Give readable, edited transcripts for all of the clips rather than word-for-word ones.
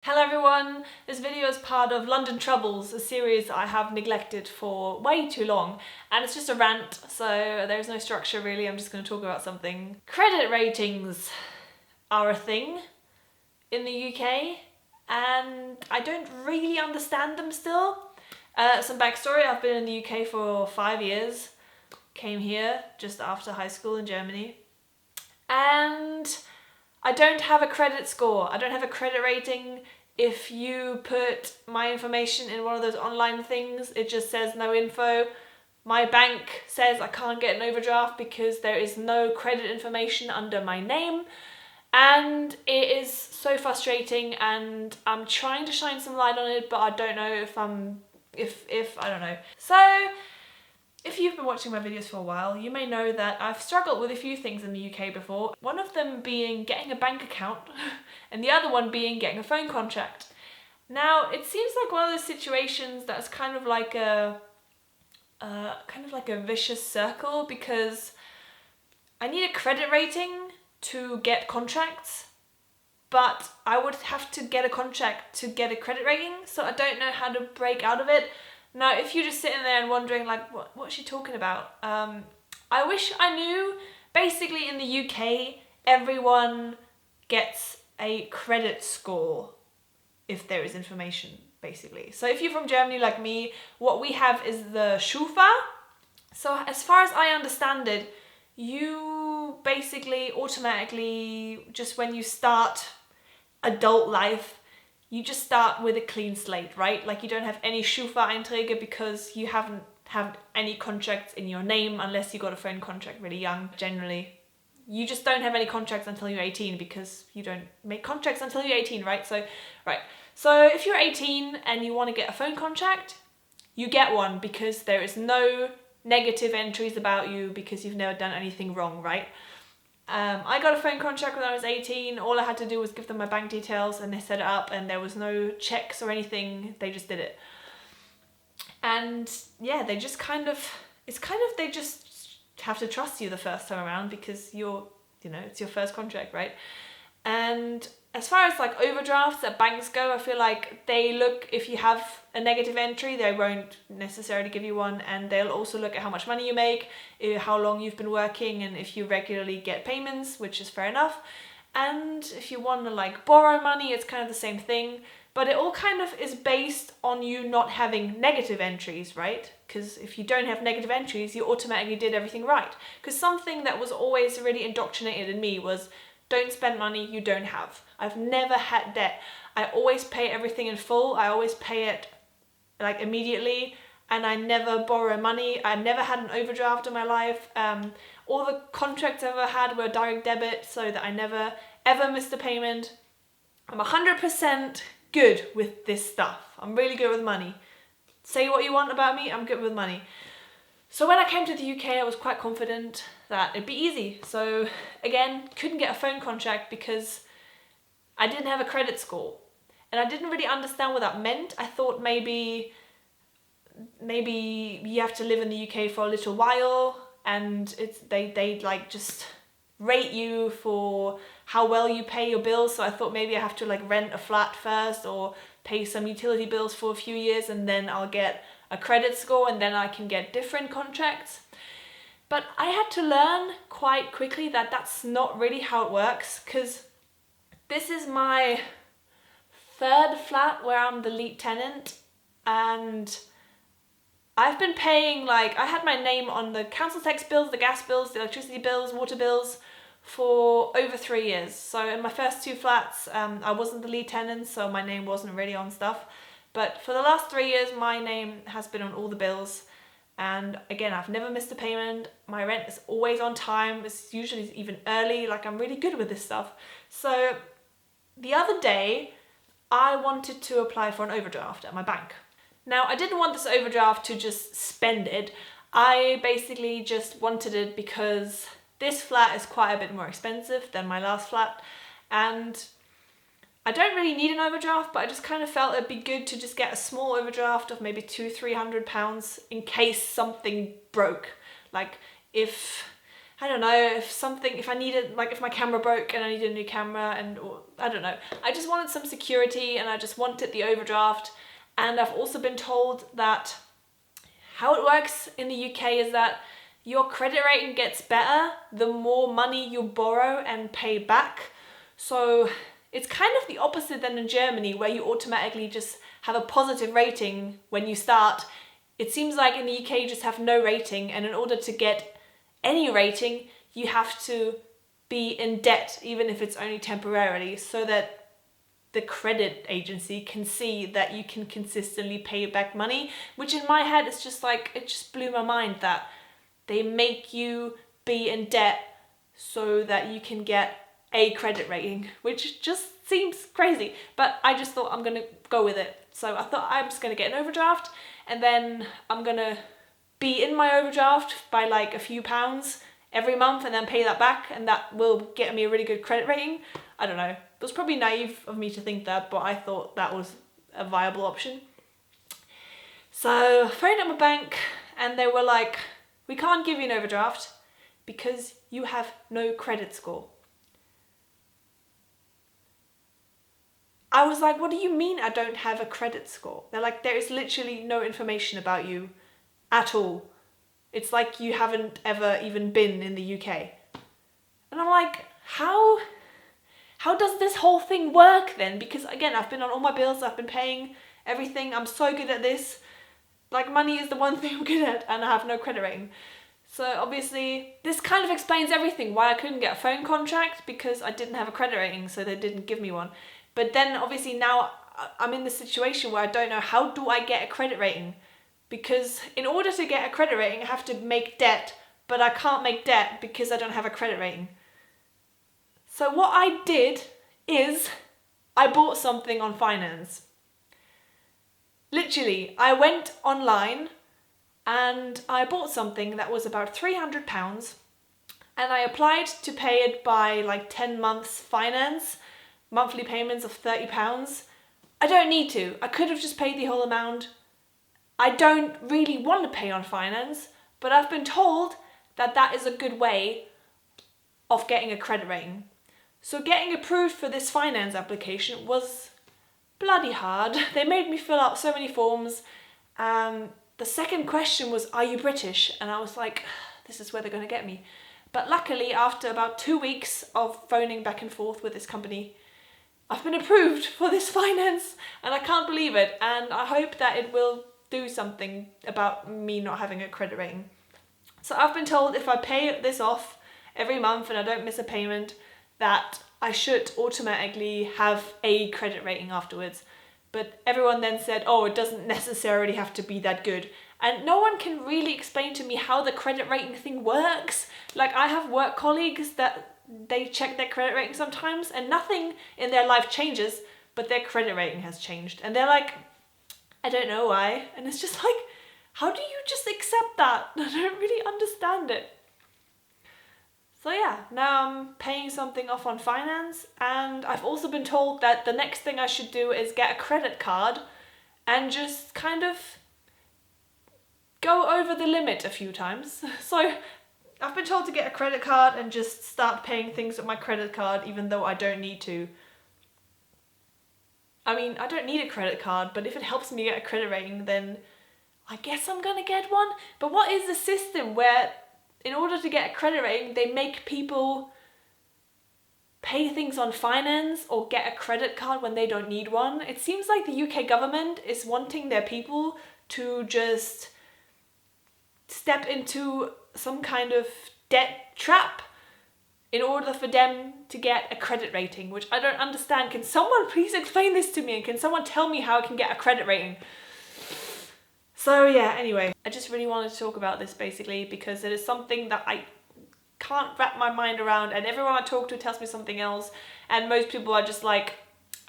Hello everyone, this video is part of LondonTroubles, a series I have neglected for way too long, and it's just a rant, so there's no structure really. I'm just going to talk about something. Credit ratings are a thing in the UK and I don't really understand them still. Some backstory: I've been in the UK for 5 years, came here just after high school in Germany, and I don't have a credit score. I don't have a credit rating. If you put my information in one of those online things, it just says no info. My bank says I can't get an overdraft because there is no credit information under my name. And it is so frustrating, and I'm trying to shine some light on it, but I don't know if I don't know. So, if you've been watching my videos for a while, you may know that I've struggled with a few things in the UK before. One of them being getting a bank account and the other one being getting a phone contract. Now, it seems like one of those situations that's kind of like a vicious circle, because I need a credit rating to get contracts, but I would have to get a contract to get a credit rating, so I don't know how to break out of it. Now, if you're just sitting there and wondering, like, what's she talking about? I wish I knew. Basically, in the UK, everyone gets a credit score if there is information, basically. So if you're from Germany like me, what we have is the Schufa. So as far as I understand it, you basically automatically, just when you start adult life, you just start with a clean slate, right? Like, you don't have any Schufa-Einträge because you haven't had any contracts in your name unless you got a phone contract really young, generally. You just don't have any contracts until you're 18 because you don't make contracts until you're 18, right? So if you're 18 and you want to get a phone contract, you get one because there is no negative entries about you because you've never done anything wrong, right? I got a phone contract when I was 18. All I had to do was give them my bank details and they set it up, and there was no checks or anything. They just did it. And yeah, they just they just have to trust you the first time around because it's your first contract, right? And as far as like overdrafts at banks go, I feel like they look, if you have a negative entry, they won't necessarily give you one, and they'll also look at how much money you make, how long you've been working, and if you regularly get payments, which is fair enough. And if you want to like borrow money, it's kind of the same thing, but it all kind of is based on you not having negative entries, right? Because if you don't have negative entries, you automatically did everything right. Because something that was always really indoctrinated in me was, don't spend money you don't have. I've never had debt. I always pay everything in full. I always pay it like immediately, and I never borrow money. I never had an overdraft in my life. All the contracts I ever had were direct debit, so that I never ever missed a payment. I'm 100% good with this stuff. I'm really good with money. Say what you want about me, I'm good with money. So when I came to the UK, I was quite confident that it'd be easy. So again, couldn't get a phone contract because I didn't have a credit score. And I didn't really understand what that meant. I thought maybe you have to live in the UK for a little while, and they like just rate you for how well you pay your bills. So I thought maybe I have to like rent a flat first or pay some utility bills for a few years, and then I'll get a credit score, and then I can get different contracts. But I had to learn quite quickly that that's not really how it works, because this is my third flat where I'm the lead tenant, and I've been paying, like, I had my name on the council tax bills, the gas bills, the electricity bills, water bills for over 3 years. So in my first 2 flats, I wasn't the lead tenant, so my name wasn't really on stuff. But for the last 3 years, my name has been on all the bills. And again, I've never missed a payment. My rent is always on time. It's usually even early. Like, I'm really good with this stuff. So the other day, I wanted to apply for an overdraft at my bank. Now, I didn't want this overdraft to just spend it. I basically just wanted it because this flat is quite a bit more expensive than my last flat. And I don't really need an overdraft, but I just kind of felt it'd be good to just get a small overdraft of maybe £200-300 in case something broke. Like, if I don't know, if I needed, like if my camera broke and I needed a new camera, or I don't know. I just wanted some security, and I just wanted the overdraft. And I've also been told that how it works in the UK is that your credit rating gets better the more money you borrow and pay back. So it's kind of the opposite than in Germany, where you automatically just have a positive rating when you start. It seems like in the UK you just have no rating, and in order to get any rating, you have to be in debt, even if it's only temporarily, so that the credit agency can see that you can consistently pay back money, which in my head is just like, it just blew my mind that they make you be in debt so that you can get a credit rating, which just seems crazy. But I just thought I'm gonna go with it. So I thought I'm just gonna get an overdraft, and then I'm gonna be in my overdraft by like a few pounds every month and then pay that back, and that will get me a really good credit rating. I don't know. It was probably naive of me to think that, but I thought that was a viable option. So I phoned up my bank and they were like, we can't give you an overdraft because you have no credit score. I was like, what do you mean I don't have a credit score? They're like, there is literally no information about you at all. It's like you haven't ever even been in the UK. And I'm like, how does this whole thing work then? Because again, I've been on all my bills, I've been paying everything, I'm so good at this. Like, money is the one thing I'm good at, and I have no credit rating. So obviously, this kind of explains everything, why I couldn't get a phone contract, because I didn't have a credit rating, so they didn't give me one. But then obviously now I'm in the situation where I don't know, how do I get a credit rating? Because in order to get a credit rating, I have to make debt, but I can't make debt because I don't have a credit rating. So what I did is I bought something on finance. Literally, I went online and I bought something that was about £300, and I applied to pay it by like 10 months finance, monthly payments of £30. I don't need to. I could have just paid the whole amount. I don't really want to pay on finance, but I've been told that that is a good way of getting a credit rating. So getting approved for this finance application was bloody hard. They made me fill out so many forms. The second question was, are you British? And I was like, this is where they're going to get me. But luckily, after about 2 weeks of phoning back and forth with this company, I've been approved for this finance, and I can't believe it. And I hope that it will do something about me not having a credit rating. So I've been told if I pay this off every month and I don't miss a payment, that I should automatically have a credit rating afterwards. But everyone then said, oh, it doesn't necessarily have to be that good. And no one can really explain to me how the credit rating thing works. Like, I have work colleagues that they check their credit rating sometimes and nothing in their life changes, but their credit rating has changed. And they're like, I don't know why. And it's just like, how do you just accept that? I don't really understand it. So yeah, now I'm paying something off on finance, and I've also been told that the next thing I should do is get a credit card and just kind of go over the limit a few times. So I've been told to get a credit card and just start paying things with my credit card, even though I don't need to. I mean, I don't need a credit card, but if it helps me get a credit rating, then I guess I'm gonna get one. But what is the system where, in order to get a credit rating, they make people pay things on finance or get a credit card when they don't need one? It seems like the UK government is wanting their people to just step into some kind of debt trap in order for them to get a credit rating, which I don't understand. Can someone please explain this to me, and can someone tell me how I can get a credit rating? So yeah, anyway, I just really wanted to talk about this basically because it is something that I can't wrap my mind around, and everyone I talk to tells me something else, and most people are just like,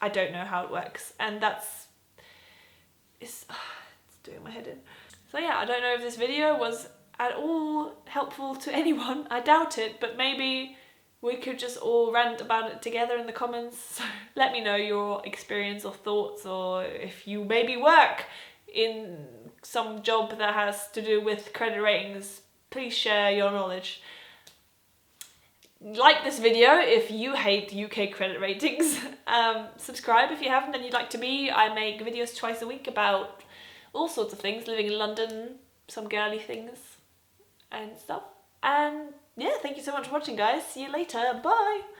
I don't know how it works, and it's doing my head in. So yeah, I don't know if this video was at all helpful to anyone. I doubt it, but maybe we could just all rant about it together in the comments. So let me know your experience or thoughts, or if you maybe work in some job that has to do with credit ratings, please share your knowledge. Like this video if you hate UK credit ratings. Subscribe if you haven't and you'd like to be. I make videos twice a week about all sorts of things, living in London, some girly things and stuff. And yeah, thank you so much for watching, guys. See you later. Bye.